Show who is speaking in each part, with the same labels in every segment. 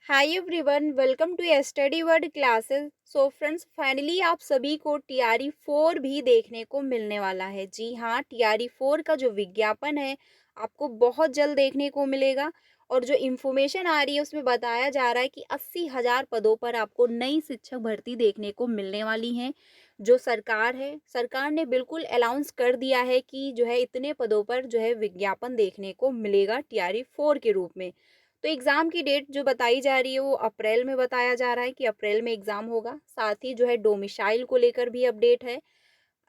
Speaker 1: Hi everyone, welcome to study word classes. So friends, finally आप सभी को TRE 4 भी देखने को मिलने वाला है। जी हाँ, टीआरई 4 का जो विज्ञापन है आपको बहुत जल्द देखने को मिलेगा। और जो इन्फॉर्मेशन आ रही है उसमें बताया जा रहा है कि 80,000 पदों पर आपको नई शिक्षक भर्ती देखने को मिलने वाली है। जो सरकार ने बिल्कुल अनाउंस कर दिया है कि जो है इतने पदों पर जो है विज्ञापन देखने को मिलेगा टीआरई 4 के रूप में। तो एग्ज़ाम की डेट जो बताई जा रही है वो अप्रैल में बताया जा रहा है कि अप्रैल में एग्ज़ाम होगा। साथ ही जो है डोमिसाइल को लेकर भी अपडेट है।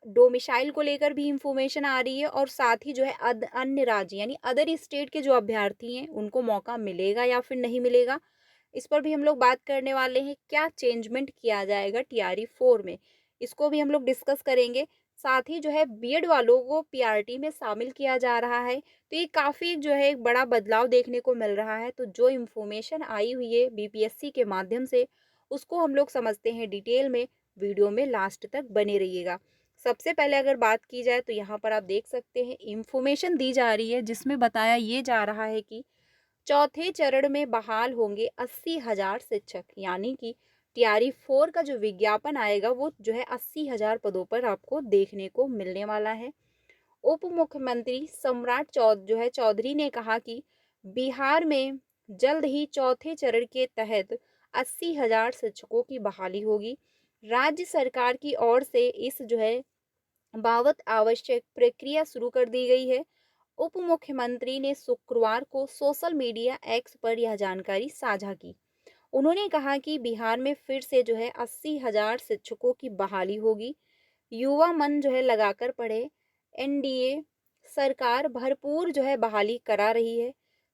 Speaker 1: डोमिसाइल को लेकर भी इंफॉर्मेशन आ रही है और साथ ही जो है अन्य राज्य यानी अदर स्टेट के जो अभ्यर्थी हैं उनको मौका मिलेगा या फिर नहीं मिलेगा, इस पर भी हम लोग बात करने वाले हैं। क्या चेंजमेंट किया जाएगा टीआरई 4 में, इसको भी हम लोग डिस्कस करेंगे। साथ ही जो है बीएड वालों को पीआरटी में शामिल किया जा रहा है, तो ये काफ़ी जो है एक बड़ा बदलाव देखने को मिल रहा है। तो जो इन्फॉर्मेशन आई हुई है बीपीएससी के माध्यम से, उसको हम लोग समझते हैं डिटेल में। वीडियो में लास्ट तक बने रहिएगा। सबसे पहले अगर बात की जाए तो यहाँ पर आप देख सकते हैं इन्फॉर्मेशन दी जा रही है जिसमें बताया ये जा रहा है कि चौथे चरण में बहाल होंगे 80,000 शिक्षक, यानी कि टीआरई 4 का जो विज्ञापन आएगा वो जो है 80,000 पदों पर आपको देखने को मिलने वाला है। उप मुख्यमंत्री सम्राट चौधरी ने कहा कि बिहार में जल्द ही चौथे चरण के तहत 80,000 शिक्षकों की बहाली होगी। राज्य सरकार की ओर से इस जो है बाबत आवश्यक प्रक्रिया शुरू कर दी गई है। उप मुख्यमंत्री ने शुक्रवार को सोशल मीडिया एक्स पर यह जानकारी साझा की। उन्होंने कहा कि बिहार में फिर से जो है 80,000 शिक्षकों की बहाली होगी। युवा मन जो है लगाकर पढ़े। एनडीए सरकार भरपूर जो है बहाली करा रही है।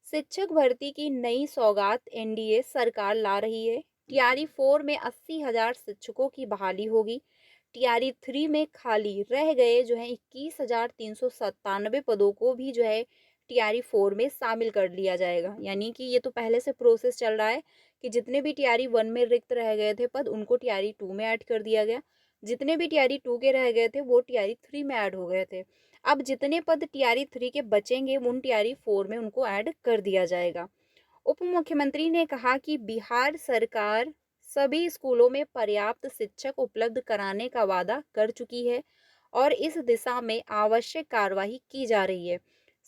Speaker 1: शिक्षक भर्ती की नई सौगात एनडीए सरकार ला रही है। टीआरई 4 में 80,000 शिक्षकों की बहाली होगी। टीआरई 3 में खाली रह गए जो है 21,397 पदों को भी जो है टीआरई 4 में शामिल कर लिया जाएगा। यानी कि ये तो पहले से प्रोसेस चल रहा है कि जितने भी टीआरई 1 में रिक्त रह गए थे पद उनको टीआरई 2 में ऐड कर दिया गया। जितने भी टीआरई 2 के रह गए थे वो टीआरई 3 में ऐड हो गए थे। अब जितने पद टीआरई 3 के बचेंगे उन टीआरई 4 में उनको ऐड कर दिया जाएगा। उप मुख्यमंत्री ने कहा कि बिहार सरकार सभी स्कूलों में पर्याप्त शिक्षक उपलब्ध कराने का वादा कर चुकी है और इस दिशा में आवश्यक कार्रवाई की जा रही है।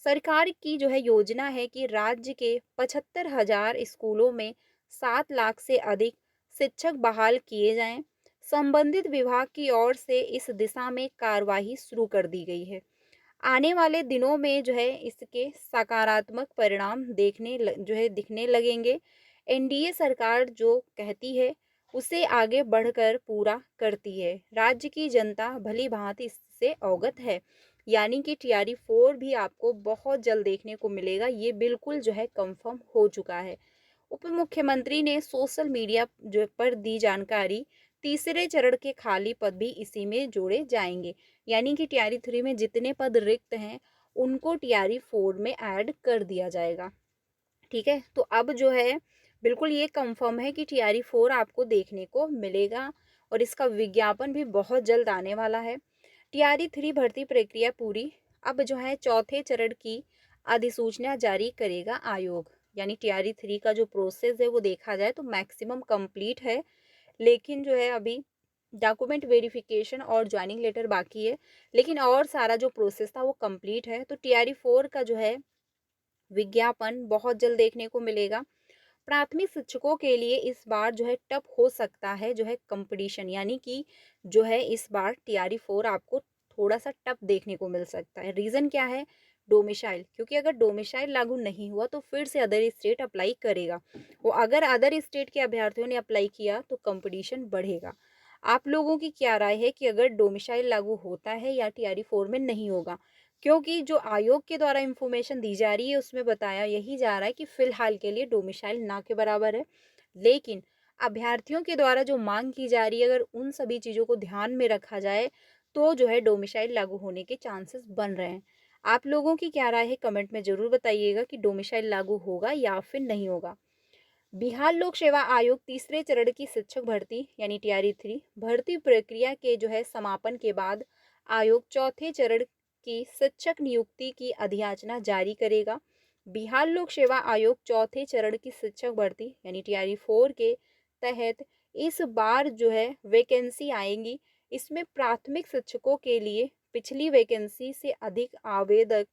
Speaker 1: सरकार की जो है योजना है कि राज्य के 75,000 स्कूलों में 7 लाख से अधिक शिक्षक बहाल किए जाएं। संबंधित विभाग की ओर से इस दिशा में कार्रवाई शुरू कर दी गई है। आने वाले दिनों में जो है इसके सकारात्मक परिणाम जो है दिखने लगेंगे। एनडीए सरकार जो कहती है उसे आगे बढ़कर पूरा करती है। राज्य की जनता भली भांति इससे अवगत है। यानी कि टीआरई 4 भी आपको बहुत जल्द देखने को मिलेगा, ये बिल्कुल जो है कंफर्म हो चुका है। उप मुख्यमंत्री ने सोशल मीडिया जो पर दी जानकारी, तीसरे चरण के खाली पद भी इसी में जोड़े जाएंगे। यानी कि टीआरई 3 में जितने पद रिक्त हैं उनको टीआरई 4 में ऐड कर दिया जाएगा। ठीक है, तो अब जो है बिल्कुल ये कंफर्म है कि टीआरई 4 आपको देखने को मिलेगा और इसका विज्ञापन भी बहुत जल्द आने वाला है। टीआरई 3 भर्ती प्रक्रिया पूरी। अब जो है चौथे चरण की अधिसूचना जारी करेगा आयोग। यानी टीआरई 3 का जो प्रोसेस है वो देखा जाए तो मैक्सिमम कंप्लीट है, लेकिन जो है अभी डॉक्यूमेंट वेरिफिकेशन और ज्वाइनिंग लेटर बाकी है। लेकिन और सारा जो प्रोसेस था वो कंप्लीट है। तो टीआरई 4 का जो है विज्ञापन बहुत जल्द देखने को मिलेगा। प्राथमिक शिक्षकों के लिए इस बार जो है टफ हो सकता है जो है कंपटीशन, यानी कि जो है इस बार टीआरई 4 आपको थोड़ा सा टफ देखने को मिल सकता है। रीज़न क्या है? डोमिसाइल, क्योंकि अगर डोमिसाइल लागू नहीं हुआ तो फिर से अदर स्टेट अप्लाई करेगा। वो अगर अदर स्टेट के अभ्यर्थियों ने अप्लाई किया तो कंपटीशन बढ़ेगा। आप लोगों की क्या राय है कि अगर डोमिसाइल लागू होता है या टीआरई 4 में नहीं होगा? क्योंकि जो आयोग के द्वारा इंफॉर्मेशन दी जा रही है उसमें बताया यही जा रहा है कि फिलहाल के लिए डोमिसाइल ना के बराबर है। लेकिन अभ्यर्थियों के द्वारा जो मांग की जा रही है, अगर उन सभी चीज़ों को ध्यान में रखा जाए तो जो है डोमिसाइल लागू होने के चांसेस बन रहे हैं। आप लोगों की क्या राय है कमेंट में ज़रूर बताइएगा कि डोमिसाइल लागू होगा या फिर नहीं होगा। बिहार लोक सेवा आयोग तीसरे चरण की शिक्षक भर्ती यानी टीआरई 3 भर्ती प्रक्रिया के जो है समापन के बाद आयोग चौथे चरण की शिक्षक नियुक्ति की अधियाचना जारी करेगा। बिहार लोक सेवा आयोग चौथे चरण की शिक्षक भर्ती यानी टीआरई 4 के तहत इस बार जो है वैकेंसी आएंगी। इसमें प्राथमिक शिक्षकों के लिए पिछली वैकेंसी से अधिक आवेदक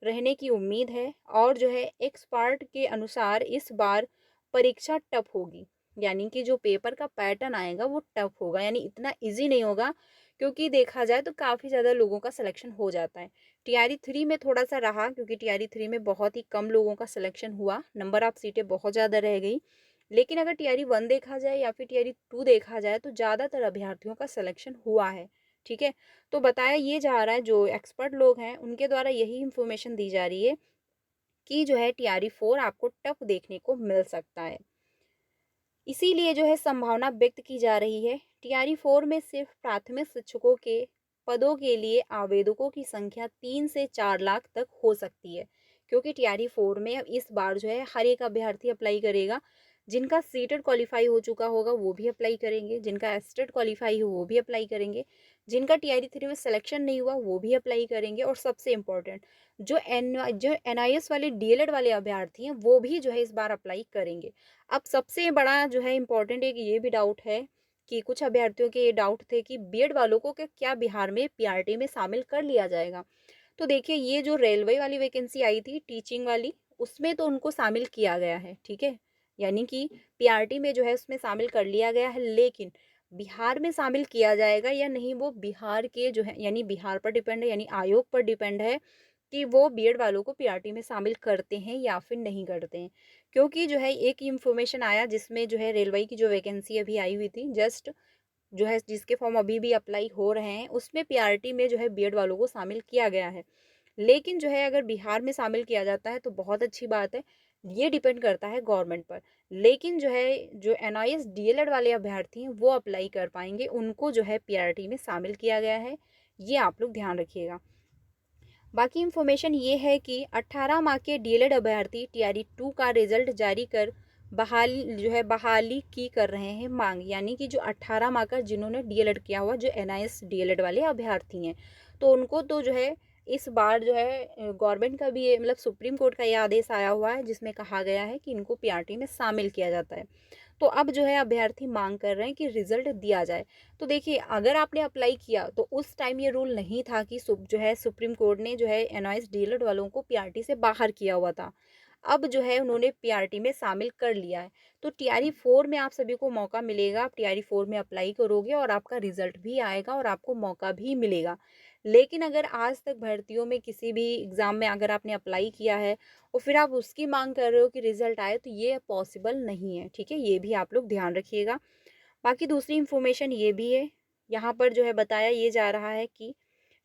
Speaker 1: रहने की उम्मीद है और जो है एक्सपर्ट के अनुसार इस बार परीक्षा टफ होगी, यानी कि जो पेपर का पैटर्न आएगा वो टफ होगा, यानी इतना इजी नहीं होगा, क्योंकि देखा जाए तो काफ़ी ज़्यादा लोगों का सिलेक्शन हो जाता है। टीआरई 3 में थोड़ा सा रहा, क्योंकि टीआरई 3 में बहुत ही कम लोगों का सिलेक्शन हुआ, नंबर ऑफ सीटें बहुत ज़्यादा रह गई। लेकिन अगर टीआरई 1 देखा जाए या फिर टीआरई 2 देखा जाए तो ज़्यादातर अभ्यर्थियों का सिलेक्शन हुआ है। ठीक है, तो बताया ये जा रहा है, जो एक्सपर्ट लोग हैं उनके द्वारा यही इंफॉर्मेशन दी जा रही है कि जो है टीआरई 4 आपको टफ देखने को मिल सकता है। इसीलिए जो है संभावना व्यक्त की जा रही है टीआरई 4 में सिर्फ प्राथमिक शिक्षकों के पदों के लिए आवेदकों की संख्या 3 से 4 लाख तक हो सकती है, क्योंकि टीआरई 4 में अब इस बार जो है हर एक अभ्यर्थी अप्लाई करेगा। जिनका सीटेड क्वालिफाई हो चुका होगा वो भी अप्लाई करेंगे, जिनका एस्टेड क्वालिफाई हो वो भी अप्लाई करेंगे, जिनका टीआरई 3 में सिलेक्शन नहीं हुआ वो भी अप्लाई करेंगे, और सबसे इम्पोर्टेंट जो एनआईएस वाले डीएलएड वाले अभ्यर्थी हैं वो भी जो है इस बार अप्लाई करेंगे। अब सबसे बड़ा जो है इम्पोर्टेंट एक ये भी डाउट है कि कुछ अभ्यर्थियों के ये डाउट थे कि बीएड वालों को क्या बिहार में पीआरटी में शामिल कर लिया जाएगा। तो देखिए, ये जो रेलवे वाली वैकेंसी आई थी टीचिंग वाली, उसमें तो उनको शामिल किया गया है। ठीक है, यानी कि पीआरटी में जो है उसमें शामिल कर लिया गया है, लेकिन बिहार में शामिल किया जाएगा या नहीं वो बिहार के जो है यानी बिहार पर डिपेंड है, यानी आयोग पर डिपेंड है कि वो बीएड वालों को पीआरटी में शामिल करते हैं या फिर नहीं करते हैं। क्योंकि जो है एक इन्फॉर्मेशन आया जिसमें जो है रेलवे की जो वैकेंसी अभी आई हुई थी जस्ट, जो है जिसके फॉर्म अभी भी अप्लाई हो रहे हैं, उसमें पीआरटी में जो है बीएड वालों को शामिल किया गया है। लेकिन जो है अगर बिहार में शामिल किया जाता है तो बहुत अच्छी बात है, ये डिपेंड करता है गवर्नमेंट पर। लेकिन जो है जो एनआईएस डीएलएड वाले अभ्यर्थी हैं वो अप्लाई कर पाएंगे, उनको जो है पीआरटी में शामिल किया गया है, ये आप लोग ध्यान रखिएगा। बाकी इन्फॉर्मेशन ये है कि 18 माह के डीएलएड अभ्यर्थी टीआरई 2 का रिजल्ट जारी कर बहाली की कर रहे हैं मांग, यानी कि जो 18 माह का जिन्होंने डीएलएड किया हुआ, जो एनआईएस डीएलएड वाले अभ्यर्थी हैं, तो उनको तो जो है इस बार जो है गवर्नमेंट का भी ये मतलब सुप्रीम कोर्ट का ये आदेश आया हुआ है जिसमें कहा गया है कि इनको पीआरटी में शामिल किया जाता है। तो अब जो है अभ्यर्थी मांग कर रहे हैं कि रिजल्ट दिया जाए। तो देखिए, अगर आपने अप्लाई किया तो उस टाइम ये रूल नहीं था कि जो है सुप्रीम कोर्ट ने जो है एनआईएस डीएलएड वालों को पीआरटी से बाहर किया हुआ था। अब जो है उन्होंने पीआरटी में शामिल कर लिया है। तो टीआरई 4 में आप सभी को मौका मिलेगा, आप टीआरई 4 में अप्लाई करोगे और आपका रिजल्ट भी आएगा और आपको मौका भी मिलेगा। लेकिन अगर आज तक भर्तियों में किसी भी एग्ज़ाम में अगर आपने अप्लाई किया है और फिर आप उसकी मांग कर रहे हो कि रिजल्ट आए, तो ये पॉसिबल नहीं है। ठीक है, ये भी आप लोग ध्यान रखिएगा। बाकी दूसरी इन्फॉर्मेशन ये भी है, यहाँ पर जो है बताया ये जा रहा है कि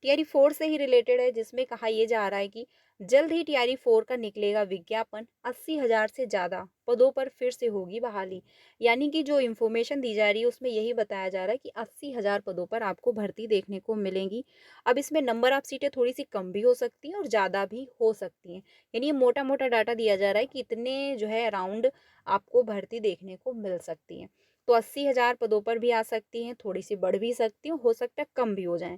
Speaker 1: टीआरई 4 से ही रिलेटेड है, जिसमें कहा यह जा रहा है कि जल्द ही टीआरई 4 का निकलेगा विज्ञापन, 80,000 से ज़्यादा पदों पर फिर से होगी बहाली। यानी कि जो इन्फॉर्मेशन दी जा रही है उसमें यही बताया जा रहा है कि 80,000 पदों पर आपको भर्ती देखने को मिलेंगी। अब इसमें नंबर ऑफ सीटें थोड़ी सी कम भी हो सकती हैं और ज़्यादा भी हो सकती हैं, यानी ये मोटा मोटा डाटा दिया जा रहा है कि इतने जो है अराउंड आपको भर्ती देखने को मिल सकती है। तो 80,000 पदों पर भी आ सकती हैं, थोड़ी सी बढ़ भी सकती हैं, हो सकता है कम भी हो जाएं।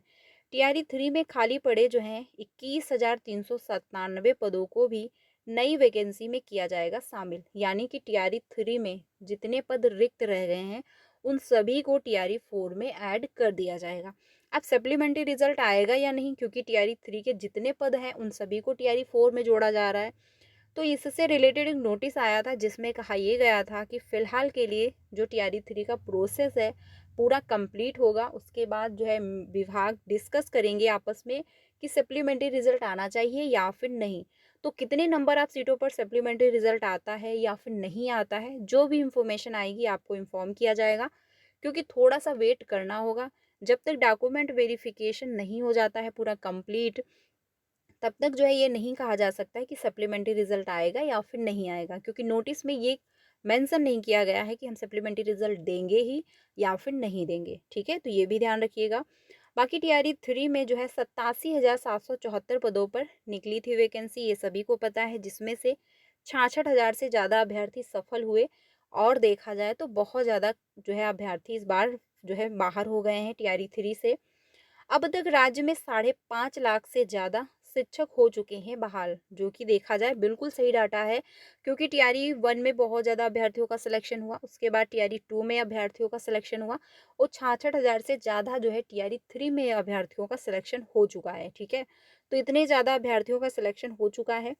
Speaker 1: टीआरई 3 में खाली पड़े जो हैं 21,397 पदों को भी नई वैकेंसी में किया जाएगा शामिल, यानी कि टीआरई 3 में जितने पद रिक्त रह गए हैं उन सभी को टीआरई 4 में ऐड कर दिया जाएगा। अब सप्लीमेंट्री रिजल्ट आएगा या नहीं, क्योंकि टीआरई 3 के जितने पद हैं उन सभी को टीआरई 4 में जोड़ा जा रहा है। तो इससे रिलेटेड एक नोटिस आया था जिसमें कहा यह गया था कि फ़िलहाल के लिए जो टीआरई 3 का प्रोसेस है पूरा कंप्लीट होगा, उसके बाद जो है विभाग डिस्कस करेंगे आपस में कि सप्लीमेंट्री रिजल्ट आना चाहिए या फिर नहीं। तो कितने नंबर ऑफ सीटों पर सप्लीमेंट्री रिजल्ट आता है या फिर नहीं आता है, जो भी इंफॉर्मेशन आएगी आपको इन्फॉर्म किया जाएगा, क्योंकि थोड़ा सा वेट करना होगा। जब तक डॉक्यूमेंट वेरिफिकेशन नहीं हो जाता है पूरा कंप्लीट, तब तक जो है ये नहीं कहा जा सकता है कि सप्लीमेंट्री रिजल्ट आएगा या फिर नहीं आएगा, क्योंकि नोटिस में ये मेंशन नहीं किया गया है कि हम सप्लीमेंट्री रिजल्ट देंगे ही या फिर नहीं देंगे। ठीक है, तो ये भी ध्यान रखिएगा। बाकी टीआरई 3 में जो है 87,774 पदों पर निकली थी वैकेंसी, ये सभी को पता है, जिसमें से 66,000 से ज़्यादा अभ्यर्थी सफल हुए, और देखा जाए तो बहुत ज़्यादा जो है अभ्यर्थी इस बार जो है बाहर हो गए हैं टीआरई 3 से। अब तक राज्य में 5.5 लाख से ज़्यादा शिक्षक हो चुके हैं बहाल, जो कि देखा जाए बिल्कुल सही डाटा है, क्योंकि टीआरई 1 में बहुत ज़्यादा अभ्यर्थियों का सिलेक्शन हुआ, उसके बाद टीआरई 2 में अभ्यर्थियों का सिलेक्शन हुआ और 66,000 से ज़्यादा जो है टीआरई 3 में अभ्यर्थियों का सिलेक्शन हो चुका है, ठीक है। तो इतने ज़्यादा अभ्यर्थियों का सिलेक्शन हो चुका है।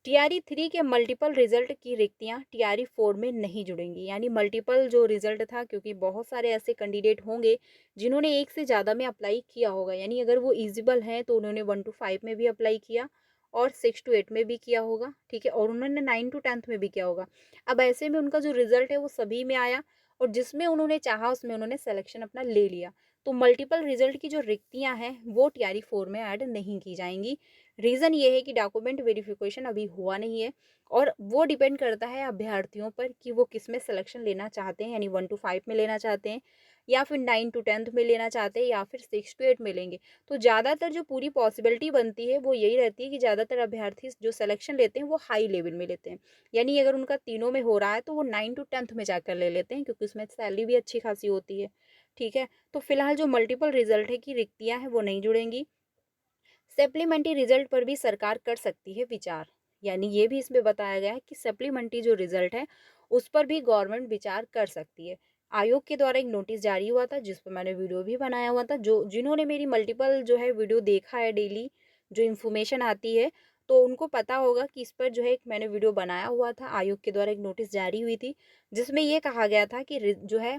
Speaker 1: टीआरई 3 के मल्टीपल रिजल्ट की रिक्तियां टीआरई 4 में नहीं जुड़ेंगी, यानी मल्टीपल जो रिजल्ट था, क्योंकि बहुत सारे ऐसे कैंडिडेट होंगे जिन्होंने एक से ज़्यादा में अप्लाई किया होगा, यानी अगर वो एलिजिबल हैं तो उन्होंने 1 to 5 में भी अप्लाई किया और 6 to 8 में भी किया होगा, ठीक है, और उन्होंने 9 to 10th में भी किया होगा। अब ऐसे में उनका जो रिजल्ट है वो सभी में आया और जिसमें उन्होंने चाहा उसमें उन्होंने सिलेक्शन अपना ले लिया। तो मल्टीपल रिजल्ट की जो रिक्तियां हैं वो टीआरई 4 में ऐड नहीं की जाएंगी। रीज़न ये है कि डॉक्यूमेंट वेरिफिकेशन अभी हुआ नहीं है और वो डिपेंड करता है अभ्यर्थियों पर कि वो किस में सिलेक्शन लेना चाहते हैं, यानी 1 to 5 में लेना चाहते हैं या फिर 9 to 10th में लेना चाहते हैं या फिर 6 to 8 में लेंगे। तो ज़्यादातर जो पूरी पॉसिबिलिटी बनती है वो यही रहती है कि ज़्यादातर अभ्यर्थी जो सिलेक्शन लेते हैं वो हाई लेवल में लेते हैं, यानी अगर उनका तीनों में हो रहा है तो वो 9 to 10th में जाकर ले लेते हैं, क्योंकि उसमें सैलरी भी अच्छी खासी होती है, ठीक है। तो फिलहाल जो मल्टीपल रिजल्ट है की रिक्तियाँ हैं वो नहीं जुड़ेंगी। सप्लीमेंट्री रिजल्ट पर भी सरकार कर सकती है विचार, यानी ये भी इसमें बताया गया है कि सप्लीमेंट्री जो रिजल्ट है उस पर भी गवर्नमेंट विचार कर सकती है। आयोग के द्वारा एक नोटिस जारी हुआ था जिस पर मैंने वीडियो भी बनाया हुआ था, जो जिन्होंने मेरी मल्टीपल जो है वीडियो देखा है डेली, जो इन्फॉर्मेशन आती है तो उनको पता होगा कि इस पर जो है एक मैंने वीडियो बनाया हुआ था। आयोग के द्वारा एक नोटिस जारी हुई थी जिसमें ये कहा गया था कि जो है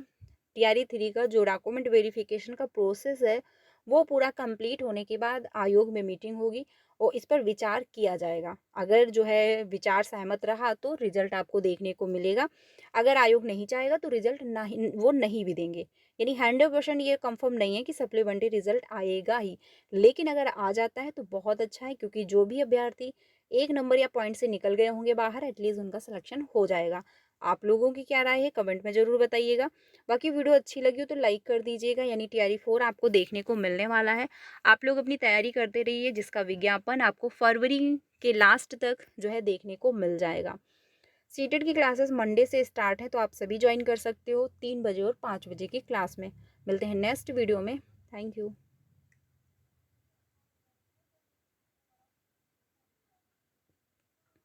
Speaker 1: टीआरई 3 का जो डॉक्यूमेंट वेरिफिकेशन का प्रोसेस है वो पूरा कंप्लीट होने के बाद आयोग में मीटिंग होगी और इस पर विचार किया जाएगा। अगर जो है विचार सहमत रहा तो रिजल्ट आपको देखने को मिलेगा, अगर आयोग नहीं चाहेगा तो रिजल्ट नहीं, वो नहीं भी देंगे। यानी 100% ये कंफर्म नहीं है कि सप्लीमेंट्री रिजल्ट आएगा ही, लेकिन अगर आ जाता है तो बहुत अच्छा है, क्योंकि जो भी अभ्यर्थी 1 नंबर या पॉइंट से निकल गए होंगे बाहर, एटलीस्ट उनका सिलेक्शन हो जाएगा। आप लोगों की क्या राय है कमेंट में ज़रूर बताइएगा। बाकी वीडियो अच्छी लगी हो तो लाइक कर दीजिएगा, यानी टीआरई 4 आपको देखने को मिलने वाला है। आप लोग अपनी तैयारी करते रहिए, जिसका विज्ञापन आपको फरवरी के लास्ट तक जो है देखने को मिल जाएगा। सीटेट की क्लासेस मंडे से स्टार्ट है, तो आप सभी ज्वाइन कर सकते हो 3 बजे और 5 बजे की क्लास में। मिलते हैं नेक्स्ट वीडियो में। Thank you.